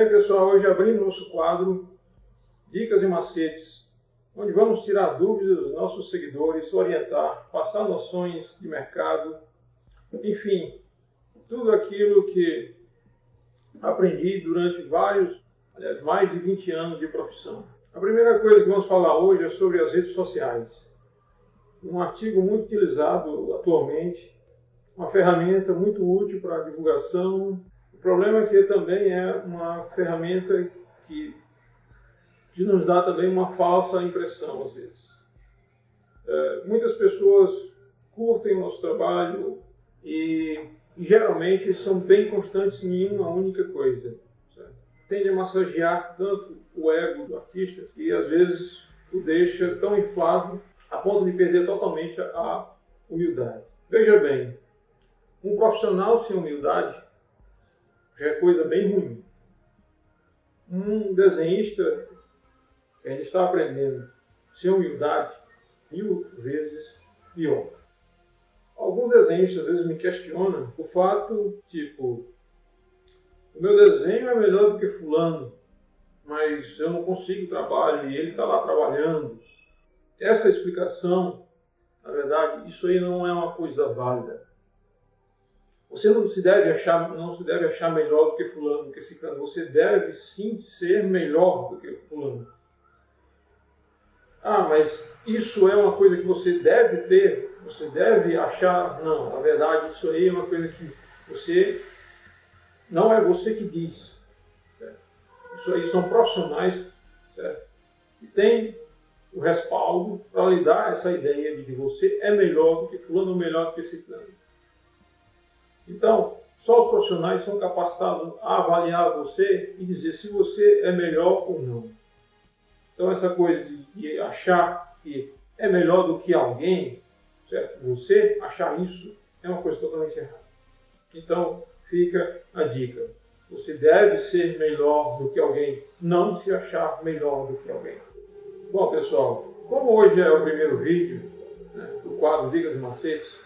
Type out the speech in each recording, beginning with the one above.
Bem, pessoal, hoje abrimos nosso quadro Dicas e Macetes, onde vamos tirar dúvidas dos nossos seguidores, orientar, passar noções de mercado, enfim, tudo aquilo que aprendi durante mais de 20 anos de profissão. A primeira coisa que vamos falar hoje é sobre as redes sociais. Um artigo muito utilizado atualmente, uma ferramenta muito útil para a divulgação. O problema é que também é uma ferramenta que nos dá também uma falsa impressão às vezes. Muitas pessoas curtem o nosso trabalho e geralmente são bem constantes em uma única coisa. Certo? Tende a massagear tanto o ego do artista que às vezes o deixa tão inflado a ponto de perder totalmente a humildade. Veja bem, um profissional sem humildade já é coisa bem ruim. Um desenhista que ainda está aprendendo sem humildade, 1000 vezes pior. Alguns desenhistas às vezes me questionam o fato, tipo, o meu desenho é melhor do que fulano, mas eu não consigo trabalho e ele está lá trabalhando. Essa explicação, na verdade, isso aí não é uma coisa válida. Você não se deve achar melhor do que fulano, do que ciclano. Você deve sim ser melhor do que fulano. Ah, mas isso é uma coisa que você deve ter, você deve achar. Não, na verdade, isso aí é uma coisa que não é você que diz. Certo? Isso aí são profissionais, certo? Que têm o respaldo para lhe dar essa ideia de que você é melhor do que fulano ou melhor do que ciclano. Então, só os profissionais são capacitados a avaliar você e dizer se você é melhor ou não. Então, essa coisa de achar que é melhor do que alguém, certo? Você achar isso é uma coisa totalmente errada. Então, fica a dica. Você deve ser melhor do que alguém, não se achar melhor do que alguém. Bom, pessoal, como hoje é o primeiro vídeo, né, do quadro Dicas e Macetes,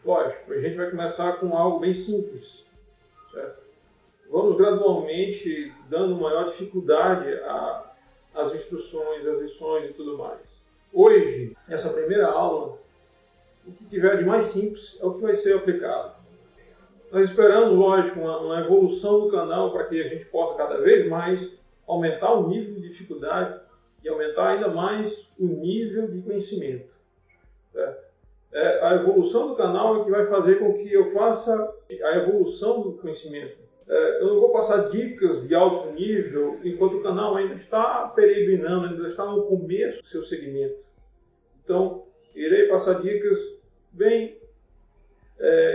lógico, a gente vai começar com algo bem simples, certo? Vamos gradualmente dando maior dificuldade às instruções, às lições e tudo mais. Hoje, nessa primeira aula, o que tiver de mais simples é o que vai ser aplicado. Nós esperamos, lógico, uma evolução do canal para que a gente possa cada vez mais aumentar o nível de dificuldade e aumentar ainda mais o nível de conhecimento. Certo? A evolução do canal é que vai fazer com que eu faça a evolução do conhecimento. Eu não vou passar dicas de alto nível enquanto o canal ainda está peregrinando, ainda está no começo do seu segmento. Então, irei passar dicas bem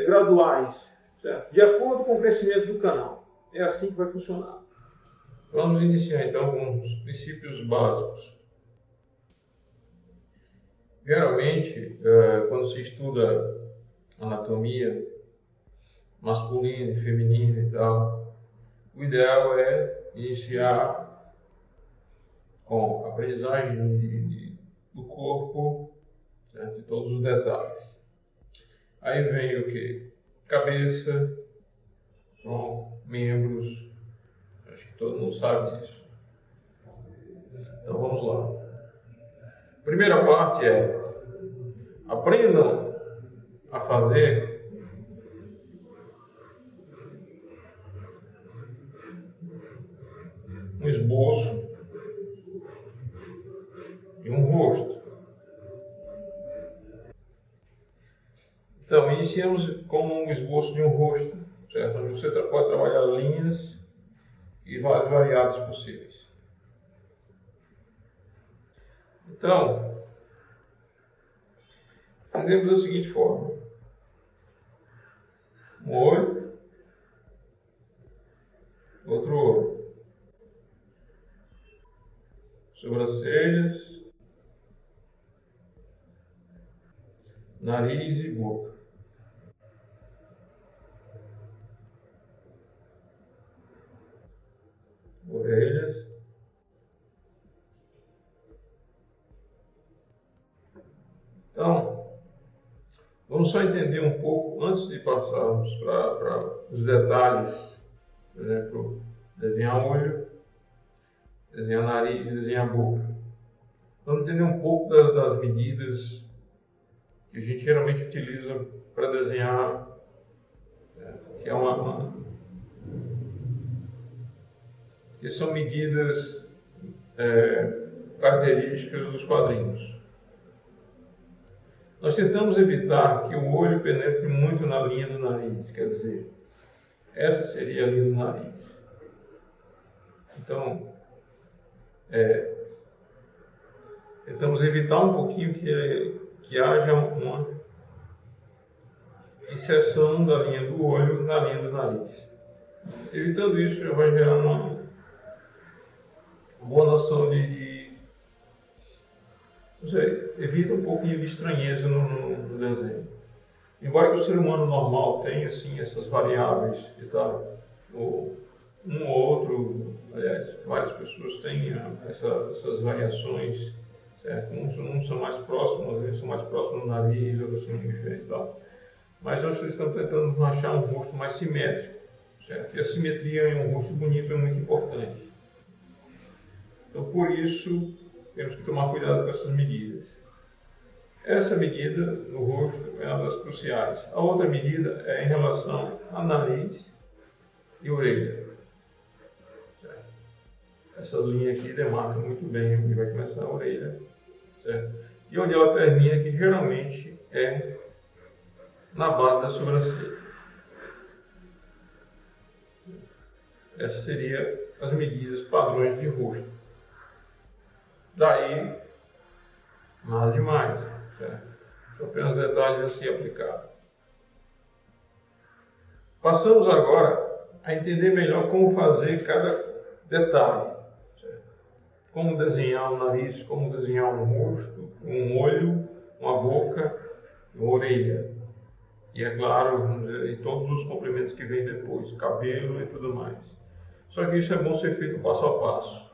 graduais, certo? De acordo com o crescimento do canal. É assim que vai funcionar. Vamos iniciar então com os princípios básicos. Geralmente, quando se estuda anatomia masculina e feminina e tal, o ideal é iniciar com a aprendizagem do corpo, certo? De todos os detalhes. Aí vem o que? Cabeça, tronco, membros. Acho que todo mundo sabe disso. Então vamos lá. A primeira parte é: aprendam a fazer um esboço de um rosto. Então, iniciamos com um esboço de um rosto, certo? Onde você pode trabalhar linhas e várias variáveis possíveis. Então, entendemos da seguinte forma: um olho, outro olho, sobrancelhas, nariz e boca. Orelhas, então, vamos só entender um pouco, antes de passarmos para os detalhes, por exemplo, desenhar olho, desenhar nariz, desenhar boca. Vamos entender um pouco das medidas que a gente geralmente utiliza para desenhar, que é que são medidas características dos quadrinhos. Nós tentamos evitar que o olho penetre muito na linha do nariz, quer dizer, essa seria a linha do nariz. Então, tentamos evitar um pouquinho que haja uma inserção da linha do olho na linha do nariz. Evitando isso, já vai gerar uma boa noção evita um pouquinho de estranheza no desenho. Embora que o ser humano normal tenha assim, essas variáveis e tal, um ou outro, aliás, várias pessoas têm essas variações, certo? Uns são mais próximos, às vezes são mais próximos do nariz, outros são diferentes e tal. Mas nós estamos tentando achar um rosto mais simétrico, certo? E a simetria em um rosto bonito é muito importante. Então, por isso, temos que tomar cuidado com essas medidas. Essa medida no rosto é uma das cruciais. A outra medida é em relação a nariz e orelha. Certo? Essa linha aqui demarca muito bem onde vai começar a orelha, certo? E onde ela termina, que geralmente é na base da sobrancelha. Essas seriam as medidas padrões de rosto. Daí, nada demais, certo? São apenas detalhes a ser aplicados. Passamos agora a entender melhor como fazer cada detalhe, certo? Como desenhar o nariz, como desenhar um rosto, um olho, uma boca, uma orelha. E é claro, e todos os complementos que vêm depois, cabelo e tudo mais. Só que isso é bom ser feito passo a passo.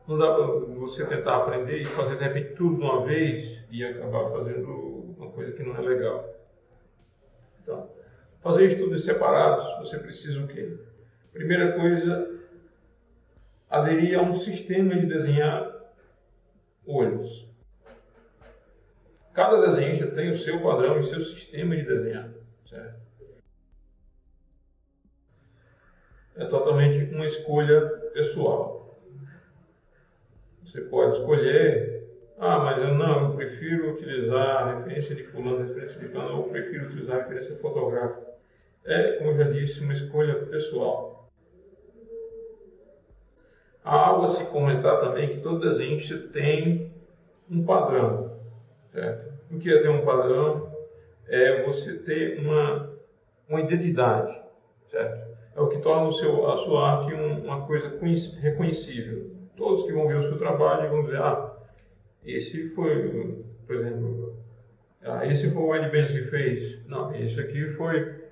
Não dá para você tentar aprender e fazer de repente tudo de uma vez e acabar fazendo uma coisa que não é legal. Então, fazer estudos separados, você precisa o quê? Primeira coisa, aderir a um sistema de desenhar olhos. Cada desenhista tem o seu padrão e o seu sistema de desenhar, certo? É totalmente uma escolha pessoal. Você pode escolher, mas eu prefiro utilizar a referência de fulano, a referência de plano, ou prefiro utilizar a referência fotográfica. É, como eu já disse, uma escolha pessoal. Há algo a se comentar também que todo desenhista tem um padrão, certo? O que é ter um padrão? É você ter uma identidade, certo? É o que torna a sua arte uma coisa reconhecível. Todos que vão ver o seu trabalho vão dizer, esse foi, por exemplo, esse foi o Ed Benz que fez. Não, esse aqui foi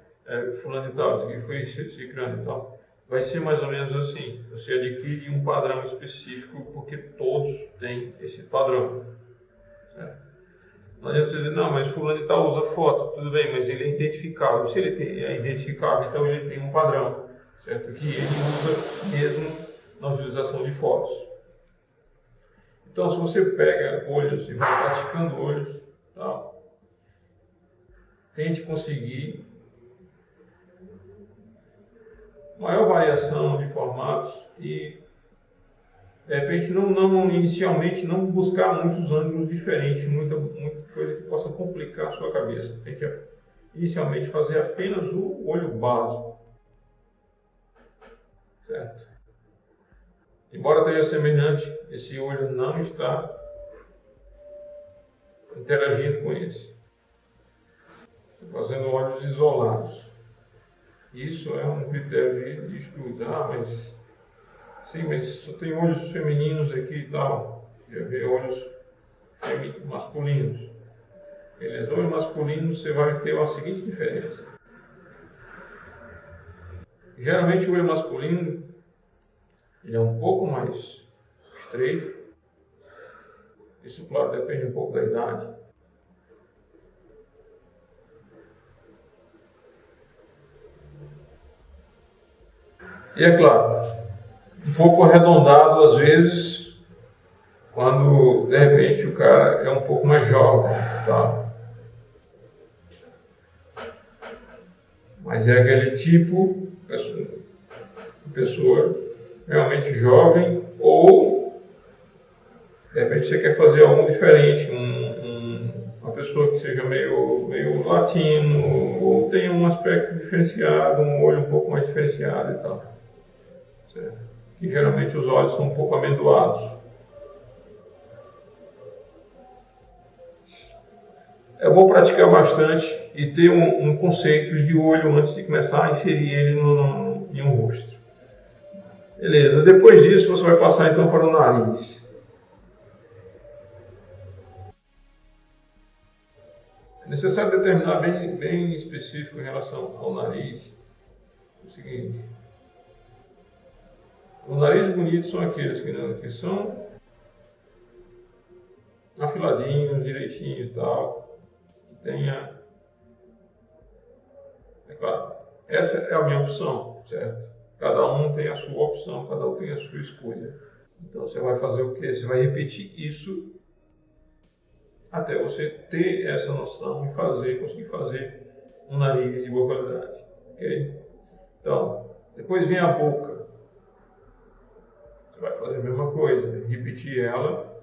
fulano e tal, esse aqui foi ciclano e tal. Vai ser mais ou menos assim. Você adquire um padrão específico porque todos têm esse padrão. Não adianta você dizer, não, mas fulano e tal usa foto, tudo bem, mas ele é identificável. Se ele é identificável, então ele tem um padrão, certo? Que ele usa mesmo na utilização de fotos. Então, se você pega olhos e vai praticando olhos, tá? Tente conseguir maior variação de formatos e, de repente, inicialmente, não buscar muitos ângulos diferentes, muita coisa que possa complicar a sua cabeça. Tente, inicialmente, fazer apenas o olho básico, certo? Embora seja semelhante, esse olho não está interagindo com esse. Fazendo olhos isolados. Isso é um critério de estudo. Mas só tem olhos femininos aqui e tal. Já vê olhos masculinos. Beleza, olho masculino você vai ter a seguinte diferença. Geralmente o olho masculino ele é um pouco mais estreito. Isso, claro, depende um pouco da idade. E é claro, pouco arredondado às vezes, quando de repente o cara é um pouco mais jovem, tá? Mas é aquele tipo de pessoa realmente jovem, ou de repente você quer fazer algo diferente, uma pessoa que seja meio latino, ou tenha um aspecto diferenciado, um olho um pouco mais diferenciado e tal. Certo? Que geralmente os olhos são um pouco amendoados. É bom praticar bastante e ter um conceito de olho antes de começar a inserir ele em um rosto. Beleza, depois disso você vai passar então para o nariz. É necessário determinar bem específico em relação ao nariz o seguinte: os narizes bonitos são aqueles que são afiladinhos, direitinho e tal, que tenha... É claro, essa é a minha opção, certo? Cada um tem a sua opção, cada um tem a sua escolha. Então você vai fazer o quê? Você vai repetir isso até você ter essa noção e conseguir fazer um nariz de boa qualidade. Ok? Então, depois vem a boca. Você vai fazer a mesma coisa, repetir ela.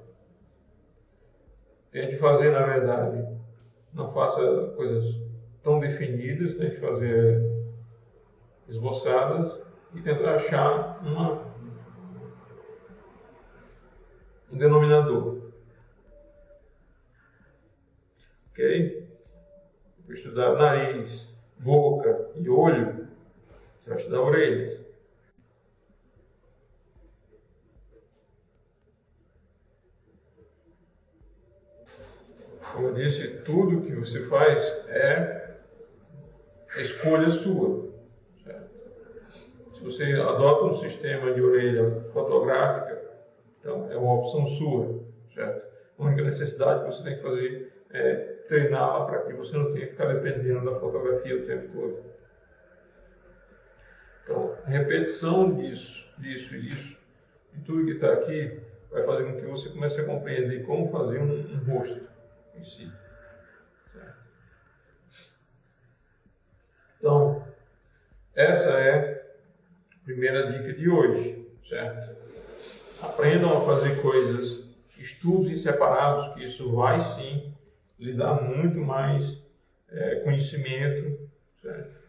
Tente fazer, na verdade, não faça coisas tão definidas, tente fazer esboçadas e tentar achar um denominador. Ok? Para estudar nariz, boca e olho, você vai estudar orelhas. Como eu disse, tudo que você faz é escolha sua. Certo? Se você adota um sistema de orelha fotográfica, então é uma opção sua. Certo? A única necessidade que você tem que fazer é treiná-la para que você não tenha que ficar dependendo da fotografia o tempo todo. Então, a repetição disso e de tudo que está aqui, vai fazer com que você comece a compreender como fazer um rosto em si. Certo? Então, essa é a primeira dica de hoje, certo? Aprendam a fazer coisas, estudos em separados, que isso vai sim lhe dar muito mais conhecimento, certo?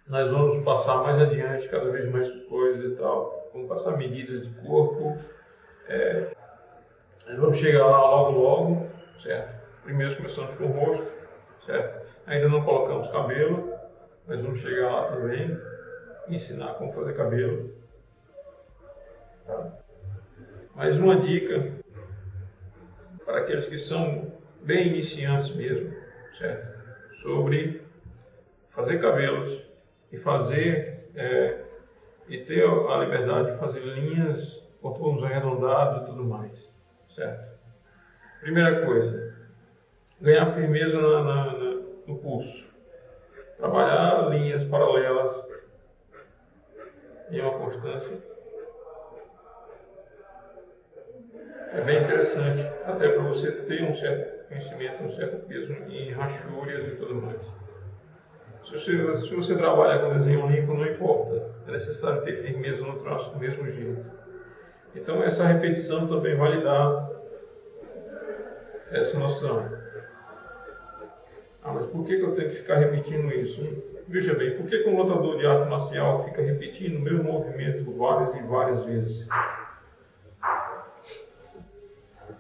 Nós vamos passar mais adiante cada vez mais coisas e tal, vamos passar medidas de corpo, nós vamos chegar lá logo, certo? Primeiro começamos com o rosto, certo? Ainda não colocamos cabelo, mas vamos chegar lá também e ensinar como fazer cabelo. Tá? Mais uma dica para aqueles que são bem iniciantes mesmo, certo? Sobre fazer cabelos e e ter a liberdade de fazer linhas, contornos arredondados e tudo mais, certo? Primeira coisa, ganhar firmeza no pulso, trabalhar linhas paralelas em uma constância. É bem interessante, até para você ter um certo conhecimento, um certo peso em rachúrias e tudo mais. Se você trabalha com desenho limpo, não importa, é necessário ter firmeza no traço do mesmo jeito. Então essa repetição também vai lhe dar essa noção. Mas por que eu tenho que ficar repetindo isso? Veja bem, por que um lutador de arte marcial fica repetindo o mesmo movimento várias e várias vezes?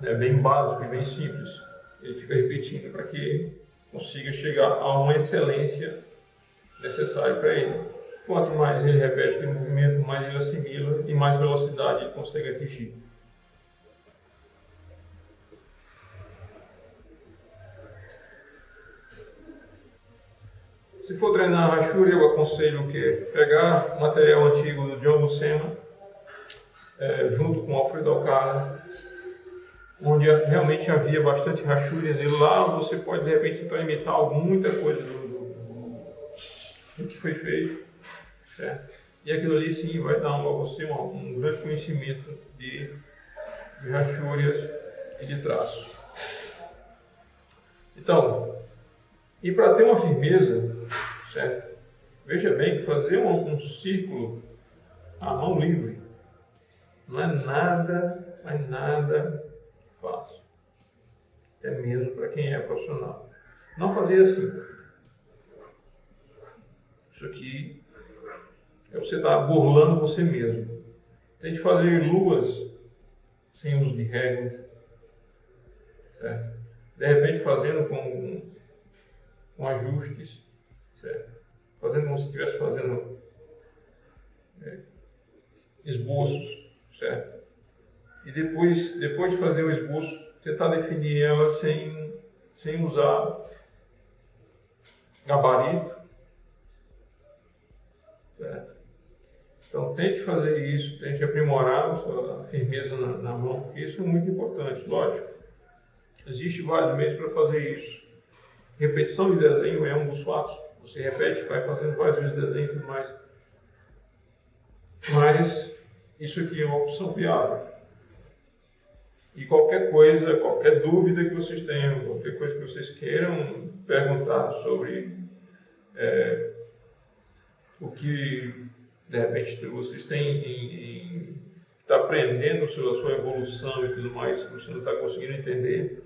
É bem básico e bem simples. Ele fica repetindo para que ele consiga chegar a uma excelência necessária para ele. Quanto mais ele repete aquele movimento, mais ele assimila e mais velocidade ele consegue atingir. Se for treinar a rachura, eu aconselho o quê? Pegar o material antigo do John Buscema, junto com Alfredo Alcala, onde realmente havia bastante rachúrias, e lá você pode de repente então imitar muita coisa do que foi feito, certo? e aquilo ali sim vai dar a você um grande conhecimento de rachúrias e de traço. Então, e para ter uma firmeza, certo? Veja bem que fazer um círculo à mão livre não é nada, mas nada fácil. Até mesmo para quem é profissional. Não fazer assim. Isso aqui é você estar burlando você mesmo. Tente fazer luas sem uso de réguas, certo? De repente fazendo com ajustes, certo? Fazendo como se estivesse fazendo esboços, certo? E depois de fazer o esboço, tentar definir ela sem usar gabarito, certo? Então tente fazer isso, tente aprimorar a firmeza na mão, porque isso é muito importante, lógico. Existe vários meios para fazer isso. Repetição de desenho é um dos fatos. Você repete, vai fazendo várias vezes desenho e tudo mais. Mas isso aqui é uma opção viável. E qualquer coisa, qualquer dúvida que vocês tenham, qualquer coisa que vocês queiram perguntar sobre o que de repente vocês têm está aprendendo a sua evolução e tudo mais, que você não está conseguindo entender,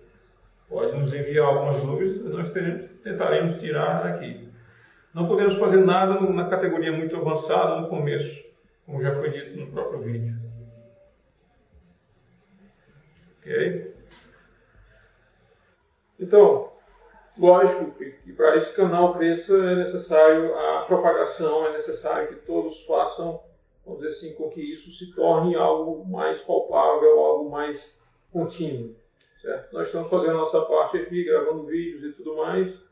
pode nos enviar algumas dúvidas e nós tentaremos tirar aqui. Não podemos fazer nada na categoria muito avançada no começo, como já foi dito no próprio vídeo. Ok? Então, lógico que para esse canal cresça é necessário a propagação, é necessário que todos façam, vamos dizer assim, com que isso se torne algo mais palpável, algo mais contínuo. Certo? Nós estamos fazendo a nossa parte aqui, gravando vídeos e tudo mais,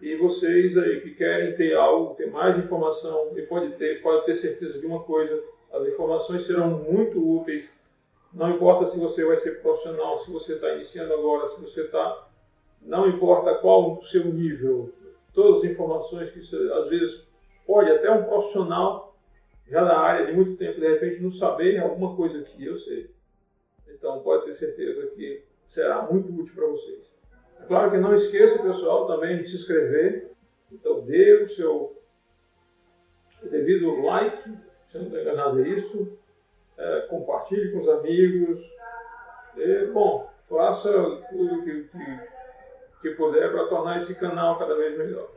e vocês aí que querem ter algo, ter mais informação, e pode ter certeza de uma coisa, as informações serão muito úteis, não importa se você vai ser profissional, se você está iniciando agora, se você está... Não importa qual o seu nível, todas as informações que você, às vezes, pode até um profissional já da área de muito tempo, de repente, não saber alguma coisa que eu sei. Então, pode ter certeza que será muito útil para vocês. É claro que não esqueça, pessoal, também de se inscrever. Então, dê o seu devido like, se não está enganado é isso. Compartilhe com os amigos. Faça tudo que puder para tornar esse canal cada vez melhor.